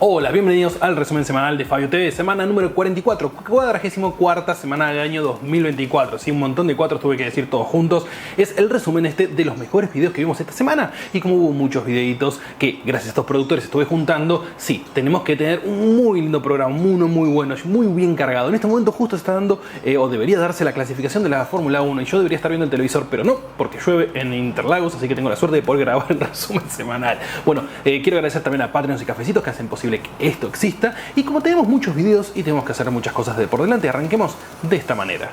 Hola, bienvenidos al resumen semanal de Fabio TV, semana número 44, 44ª semana del año 2024. Sí, un montón de cuatros tuve que decir todos juntos. Es el resumen de los mejores videos que vimos esta semana. Y como hubo muchos videitos que gracias a estos productores estuve juntando, sí, tenemos que tener un muy lindo programa, uno muy bueno, muy bien cargado. En este momento justo está dando, o debería darse la clasificación de la Fórmula 1 y yo debería estar viendo el televisor, pero no, porque llueve en Interlagos, así que tengo la suerte de poder grabar el resumen semanal. Bueno, quiero agradecer también a Patreons y Cafecitos que hacen posible que esto exista, y como tenemos muchos videos y tenemos que hacer muchas cosas de por delante, arranquemos de esta manera.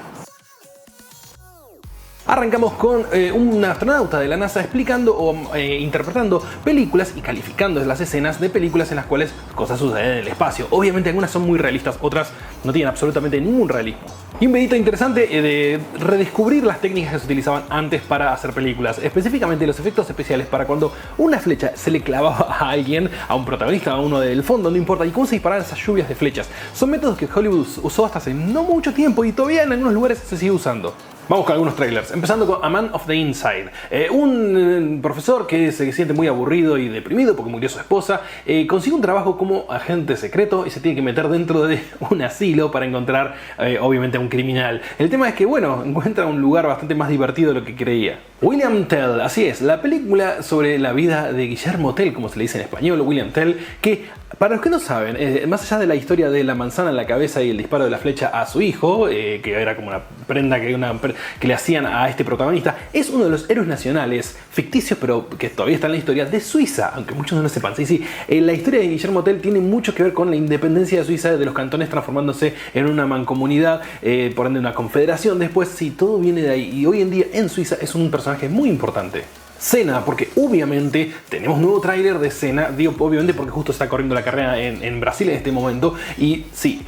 Arrancamos con un astronauta de la NASA explicando o interpretando películas y calificando las escenas de películas en las cuales cosas suceden en el espacio. Obviamente algunas son muy realistas, otras no tienen absolutamente ningún realismo. Y un videito interesante de redescubrir las técnicas que se utilizaban antes para hacer películas, específicamente los efectos especiales para cuando una flecha se le clavaba a alguien, a un protagonista, a uno del fondo, no importa, y cómo se disparaban esas lluvias de flechas. Son métodos que Hollywood usó hasta hace no mucho tiempo y todavía en algunos lugares se sigue usando. Vamos con algunos trailers, empezando con A Man of the Inside. Un profesor que se siente muy aburrido y deprimido porque murió su esposa, consigue un trabajo como agente secreto y se tiene que meter dentro de un asilo para encontrar, obviamente, a un criminal. El tema es que, bueno, encuentra un lugar bastante más divertido de lo que creía. William Tell, así es, la película sobre la vida de Guillermo Tell, como se le dice en español, William Tell, que, para los que no saben, más allá de la historia de la manzana en la cabeza y el disparo de la flecha a su hijo, que era como una prenda que le hacían a este protagonista, es uno de los héroes nacionales ficticios, pero que todavía está en la historia de Suiza, aunque muchos no lo sepan. Sí, la historia de Guillermo Tell tiene mucho que ver con la independencia de Suiza, de los cantones transformándose en una mancomunidad, por ende una confederación. Después, sí, todo viene de ahí, y hoy en día en Suiza es un personaje muy importante. Senna, porque obviamente tenemos nuevo tráiler de Senna, digo obviamente porque justo está corriendo la carrera en Brasil en este momento, y sí,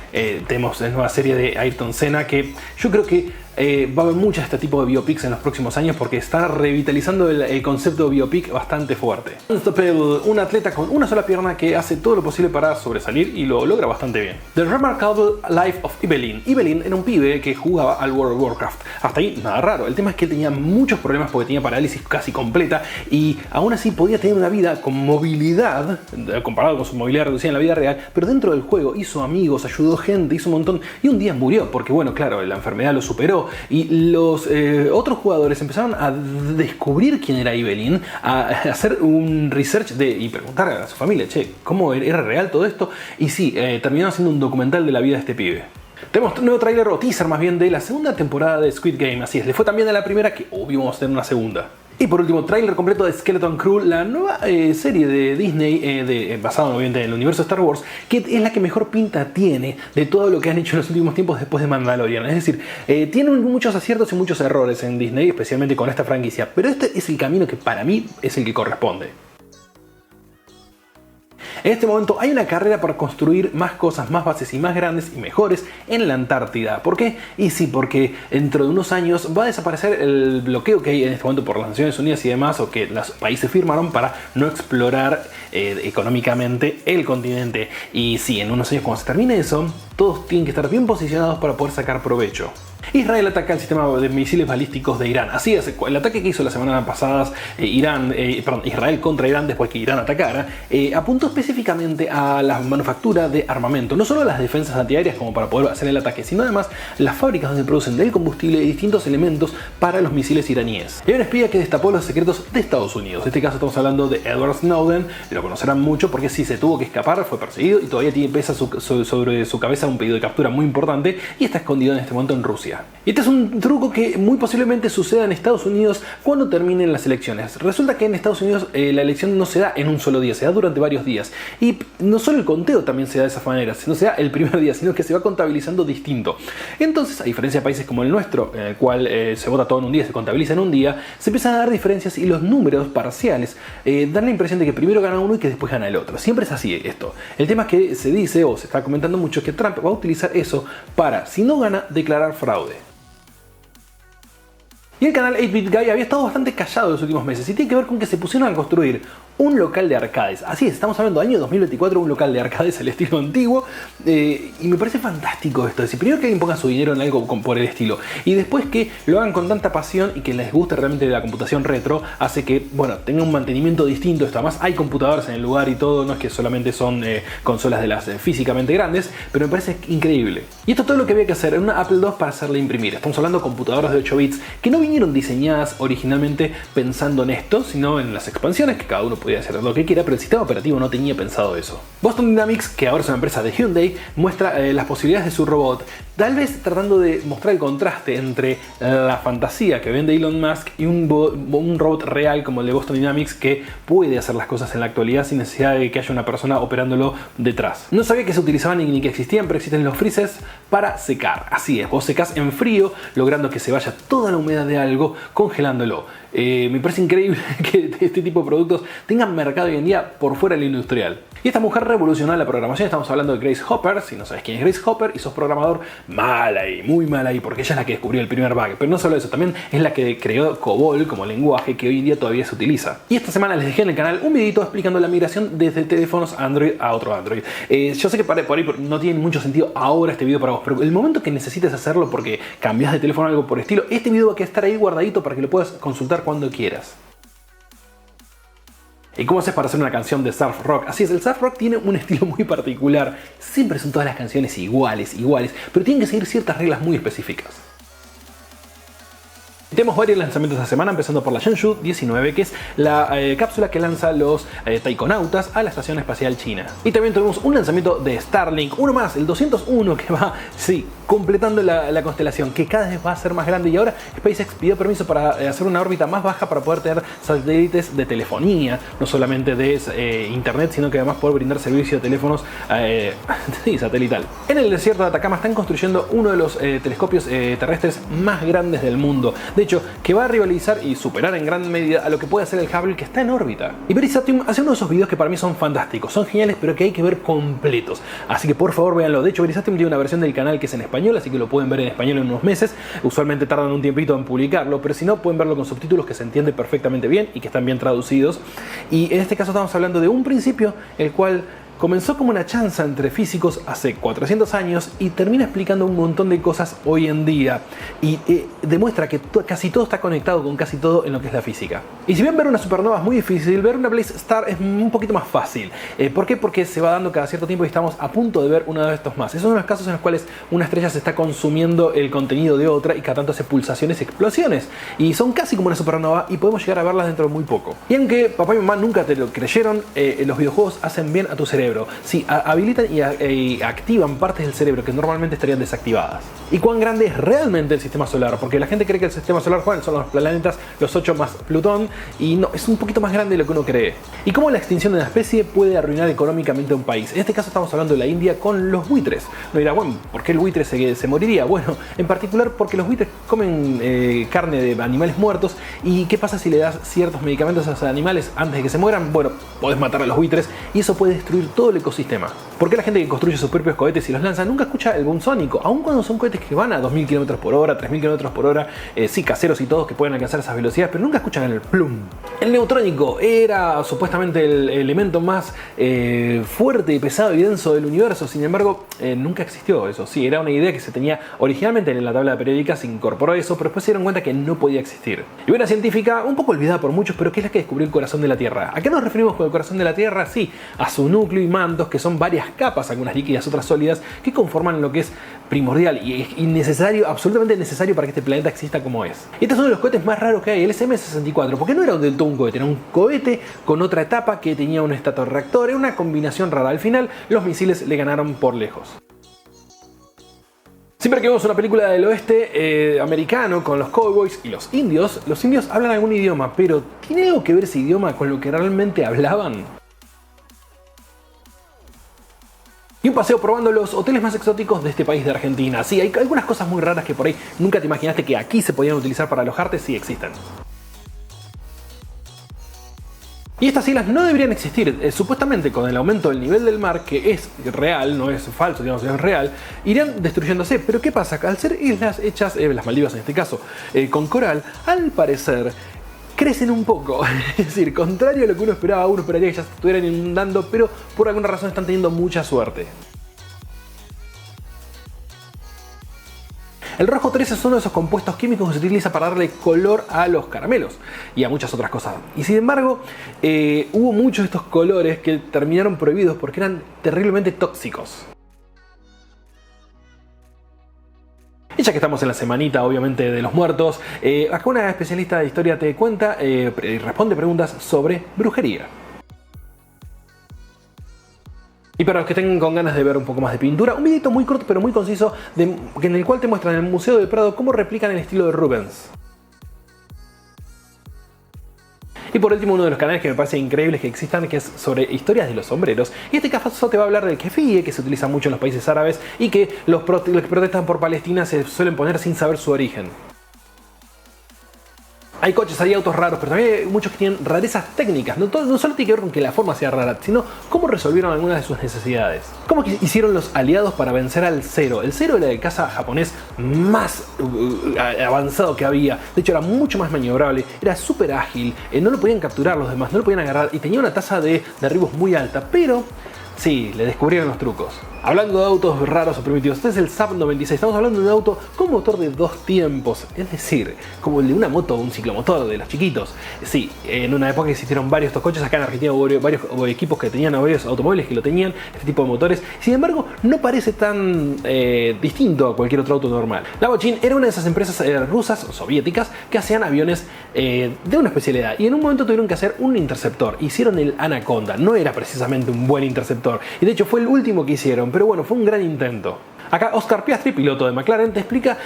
tenemos la nueva serie de Ayrton Senna, que yo creo que va a haber muchas de este tipo de biopics en los próximos años porque está revitalizando el concepto de biopic bastante fuerte. Unstoppable, un atleta con una sola pierna que hace todo lo posible para sobresalir y lo logra bastante bien. The Remarkable Life of Evelyn. Evelyn era un pibe que jugaba al World of Warcraft. Hasta ahí nada raro. El tema es que él tenía muchos problemas porque tenía parálisis casi completa y aún así podía tener una vida con movilidad, comparado con su movilidad reducida en la vida real, pero dentro del juego hizo amigos, ayudó gente, hizo un montón, y un día murió porque, bueno, claro, la enfermedad lo superó. Y los otros jugadores empezaron a descubrir quién era Evelyn, a hacer un research y preguntar a su familia, che, ¿cómo era real todo esto? Y sí, terminaron haciendo un documental de la vida de este pibe. Tenemos un nuevo tráiler o teaser más bien de la segunda temporada de Squid Game, así es, le fue también a la primera que obvio vamos a tener una segunda. Y por último, tráiler completo de Skeleton Crew, la nueva serie de Disney, basada obviamente en el universo de Star Wars, que es la que mejor pinta tiene de todo lo que han hecho en los últimos tiempos después de Mandalorian. Es decir, tienen muchos aciertos y muchos errores en Disney, especialmente con esta franquicia, pero este es el camino que para mí es el que corresponde. En este momento hay una carrera para construir más cosas, más bases y más grandes y mejores en la Antártida. ¿Por qué? Y sí, porque dentro de unos años va a desaparecer el bloqueo que hay en este momento por las Naciones Unidas y demás, o que los países firmaron para no explorar económicamente el continente. Y sí, en unos años cuando se termine eso, todos tienen que estar bien posicionados para poder sacar provecho. Israel ataca el sistema de misiles balísticos de Irán. Así es, el ataque que hizo la semana pasada Israel contra Irán después que Irán atacara, apuntó específicamente a la manufactura de armamento. No solo a las defensas antiaéreas como para poder hacer el ataque, sino además las fábricas donde producen el combustible y distintos elementos para los misiles iraníes. Hay un espía que destapó los secretos de Estados Unidos. En este caso estamos hablando de Edward Snowden. Lo conocerán mucho porque sí se tuvo que escapar, fue perseguido y todavía pesa sobre su cabeza un pedido de captura muy importante y está escondido en este momento en Rusia. Y este es un truco que muy posiblemente suceda en Estados Unidos cuando terminen las elecciones. Resulta que en Estados Unidos la elección no se da en un solo día, se da durante varios días. Y no solo el conteo también se da de esa manera, no se da el primer día, sino que se va contabilizando distinto. Entonces, a diferencia de países como el nuestro, en el cual se vota todo en un día, se contabiliza en un día, se empiezan a dar diferencias y los números parciales dan la impresión de que primero gana uno y que después gana el otro. Siempre es así esto. El tema es que se dice o se está comentando mucho que Trump va a utilizar eso para, si no gana, declarar fraude. Y el canal 8-Bit Guy había estado bastante callado en los últimos meses y tiene que ver con que se pusieron a construir un local de arcades. Así es, estamos hablando del año 2024, un local de arcades al estilo antiguo, y me parece fantástico esto. Es decir, primero que alguien ponga su dinero en algo por el estilo, y después que lo hagan con tanta pasión y que les guste realmente la computación retro, hace que, bueno, tenga un mantenimiento distinto esto. Además hay computadoras en el lugar y todo, no es que solamente son consolas de las físicamente grandes, pero me parece increíble. Y esto es todo lo que había que hacer en una Apple II para hacerle imprimir. Estamos hablando de computadoras de 8 bits que no vinieron diseñadas originalmente pensando en esto, sino en las expansiones, que cada uno podía hacer lo que quiera, pero el sistema operativo no tenía pensado eso. Boston Dynamics, que ahora es una empresa de Hyundai, muestra las posibilidades de su robot, tal vez tratando de mostrar el contraste entre la fantasía que vende Elon Musk y un robot real como el de Boston Dynamics que puede hacer las cosas en la actualidad sin necesidad de que haya una persona operándolo detrás. No sabía que se utilizaban ni que existían, pero existen los freezers para secar. Así es, vos secás en frío, logrando que se vaya toda la humedad de algo, congelándolo. Me parece increíble que este tipo de productos tengan mercado hoy en día por fuera del industrial. Y esta mujer revolucionó la programación. Estamos hablando de Grace Hopper. Si no sabes quién es Grace Hopper y sos programador, mal ahí, muy mal ahí, porque ella es la que descubrió el primer bug. Pero no solo eso, también es la que creó COBOL como lenguaje que hoy en día todavía se utiliza. Y esta semana les dejé en el canal un videito explicando la migración desde teléfonos Android a otro Android. Yo sé que por ahí no tiene mucho sentido ahora este video para vos, pero el momento que necesites hacerlo porque cambias de teléfono o algo por el estilo, este video va a estar ahí guardadito para que lo puedas consultar cuando quieras. ¿Y cómo haces para hacer una canción de surf rock? Así es, el surf rock tiene un estilo muy particular. Siempre son todas las canciones iguales, pero tienen que seguir ciertas reglas muy específicas. Tenemos varios lanzamientos esta semana, empezando por la Shenzhou 19, que es la cápsula que lanza los taikonautas a la Estación Espacial China. Y también tuvimos un lanzamiento de Starlink, uno más, el 201, que va, sí, completando la constelación, que cada vez va a ser más grande. Y ahora SpaceX pidió permiso para hacer una órbita más baja para poder tener satélites de telefonía, no solamente de internet, sino que además poder brindar servicio de teléfonos sí, satelital. En el desierto de Atacama están construyendo uno de los telescopios terrestres más grandes del mundo. De hecho, que va a rivalizar y superar en gran medida a lo que puede hacer el Hubble, que está en órbita. Y Verisatium hace uno de esos videos que para mí son fantásticos, son geniales, pero que hay que ver completos. Así que por favor véanlo. De hecho, Verisatium tiene una versión del canal que es en español, así que lo pueden ver en español en unos meses. Usualmente tardan un tiempito en publicarlo, pero si no, pueden verlo con subtítulos que se entiende perfectamente bien y que están bien traducidos. Y en este caso estamos hablando de un principio el cual comenzó como una chanza entre físicos hace 400 años y termina explicando un montón de cosas hoy en día y demuestra que casi todo está conectado con casi todo en lo que es la física. Y si bien ver una supernova es muy difícil, ver una Blaze Star es un poquito más fácil. ¿Por qué? Porque se va dando cada cierto tiempo y estamos a punto de ver uno de estos más. Esos son los casos en los cuales una estrella se está consumiendo el contenido de otra y cada tanto hace pulsaciones y explosiones. Y son casi como una supernova y podemos llegar a verlas dentro de muy poco. Y aunque papá y mamá nunca te lo creyeron, los videojuegos hacen bien a tu cerebro. Sí, habilitan y activan partes del cerebro que normalmente estarían desactivadas. ¿Y cuán grande es realmente el sistema solar? Porque la gente cree que el sistema solar son los planetas, los 8 más Plutón, y no, es un poquito más grande de lo que uno cree. ¿Y cómo la extinción de una especie puede arruinar económicamente a un país? En este caso estamos hablando de la India con los buitres. No dirá, bueno, ¿por qué el buitre se moriría? Bueno, en particular porque los buitres comen carne de animales muertos. ¿Y qué pasa si le das ciertos medicamentos a esos animales antes de que se mueran? Bueno, podés matar a los buitres y eso puede destruir todo el ecosistema. ¿Por qué la gente que construye sus propios cohetes y los lanza nunca escucha el boom sónico? Aun cuando son cohetes que van a 2000 km por hora, 3000 km por hora, sí, caseros y todos que pueden alcanzar esas velocidades, pero nunca escuchan el plum. El neutrónico era supuestamente el elemento más fuerte y pesado y denso del universo, sin embargo, nunca existió eso. Sí, era una idea que se tenía originalmente en la tabla periódica, se incorporó eso, pero después se dieron cuenta que no podía existir. Y una científica un poco olvidada por muchos, pero que es la que descubrió el corazón de la Tierra. ¿A qué nos referimos con el corazón de la Tierra? Sí, a su núcleo y mantos, que son varias capas, algunas líquidas, otras sólidas, que conforman lo que es primordial y necesario, absolutamente necesario para que este planeta exista como es. Y este es uno de los cohetes más raros que hay, el SM-64, porque no era del todo un cohete, era un cohete con otra etapa que tenía un estatorreactor, era una combinación rara. Al final, los misiles le ganaron por lejos. Siempre que vemos una película del oeste americano con los cowboys y los indios hablan algún idioma, pero ¿tiene algo que ver ese idioma con lo que realmente hablaban? Y un paseo probando los hoteles más exóticos de este país de Argentina. Sí, hay algunas cosas muy raras que por ahí nunca te imaginaste que aquí se podían utilizar para alojarte, sí existen. Y estas islas no deberían existir. Supuestamente con el aumento del nivel del mar, que es real, no es falso, digamos, es real, irían destruyéndose. Pero ¿qué pasa? Al ser islas hechas, las Maldivas en este caso, con coral, al parecer crecen un poco. Es decir, contrario a lo que uno esperaría que ya se estuvieran inundando, pero por alguna razón están teniendo mucha suerte. El rojo 3 es uno de esos compuestos químicos que se utiliza para darle color a los caramelos y a muchas otras cosas. Y sin embargo, hubo muchos de estos colores que terminaron prohibidos porque eran terriblemente tóxicos. Y ya que estamos en la semanita, obviamente, de los muertos, acá una especialista de historia te cuenta y responde preguntas sobre brujería. Y para los que tengan con ganas de ver un poco más de pintura, un videito muy corto pero muy conciso en el cual te muestran en el Museo del Prado cómo replican el estilo de Rubens. Y por último, uno de los canales que me parece increíbles que existan, que es sobre historias de los sombreros. Y este caso te va a hablar del kefíe, que se utiliza mucho en los países árabes y que los que protestan por Palestina se suelen poner sin saber su origen. Hay coches, hay autos raros, pero también hay muchos que tienen rarezas técnicas. No solo tiene que ver con que la forma sea rara, sino cómo resolvieron algunas de sus necesidades. ¿Cómo hicieron los aliados para vencer al Zero? El Zero era el caza japonés más avanzado que había. De hecho, era mucho más maniobrable, era súper ágil, no lo podían capturar los demás, no lo podían agarrar y tenía una tasa de derribos muy alta, pero sí, le descubrieron los trucos. Hablando de autos raros o primitivos, este es el Saab 96. Estamos hablando de un auto con motor de 2 tiempos, es decir, como el de una moto o un ciclomotor de los chiquitos. Sí, en una época existieron varios estos coches. Acá en Argentina hubo varios equipos que tenían, varios automóviles que lo tenían, este tipo de motores. Sin embargo, no parece tan distinto a cualquier otro auto normal. Lavachin era una de esas empresas rusas o soviéticas que hacían aviones de una especialidad. Y en un momento tuvieron que hacer un interceptor. Hicieron el Anaconda. No era precisamente un buen interceptor. Y de hecho fue el último que hicieron. Pero bueno, fue un gran intento. Acá Oscar Piastri, piloto de McLaren, te explica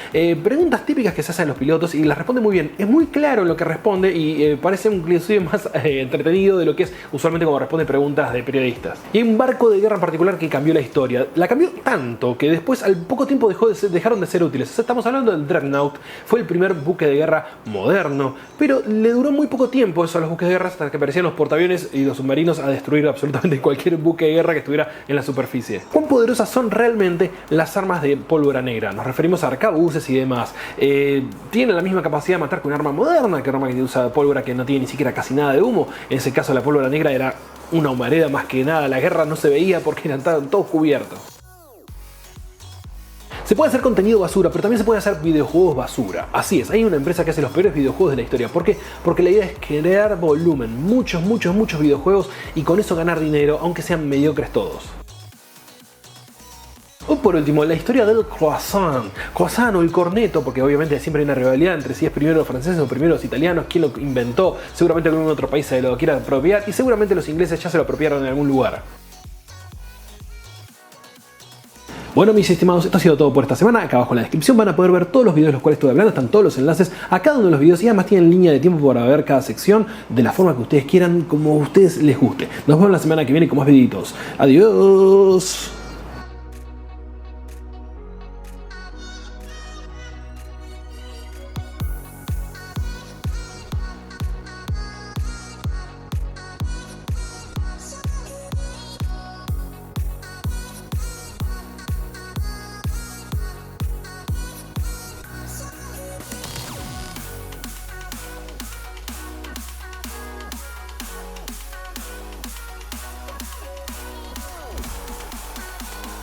preguntas típicas que se hacen a los pilotos y las responde muy bien. Es muy claro lo que responde y parece un cliente más entretenido de lo que es usualmente como responde preguntas de periodistas. Y hay un barco de guerra en particular que cambió la historia. La cambió tanto que después al poco tiempo dejaron de ser útiles. O sea, estamos hablando del Dreadnought. Fue el primer buque de guerra moderno, pero le duró muy poco tiempo eso a los buques de guerra hasta que aparecían los portaaviones y los submarinos a destruir absolutamente cualquier buque de guerra que estuviera en la superficie. ¿Cuán poderosas son realmente las armas de pólvora negra? Nos referimos a arcabuces y demás. Tienen la misma capacidad de matar que un arma moderna, que un arma que usa pólvora que no tiene ni siquiera casi nada de humo. En ese caso la pólvora negra era una humareda más que nada. La guerra no se veía porque eran todos cubiertos. Se puede hacer contenido basura, pero también se puede hacer videojuegos basura. Así es, hay una empresa que hace los peores videojuegos de la historia. ¿Por qué? Porque la idea es crear volumen, muchos videojuegos y con eso ganar dinero, aunque sean mediocres todos. O por último, la historia del croissant o el corneto, porque obviamente siempre hay una rivalidad entre si es primero los franceses o primero los italianos, quién lo inventó. Seguramente algún otro país se lo quiera apropiar y seguramente los ingleses ya se lo apropiaron en algún lugar. Bueno, mis estimados, esto ha sido todo por esta semana. Acá abajo en la descripción van a poder ver todos los videos de los cuales estuve hablando. Están todos los enlaces a cada uno de los videos y además tienen línea de tiempo para ver cada sección de la forma que ustedes quieran, como a ustedes les guste. Nos vemos la semana que viene con más videitos. Adiós.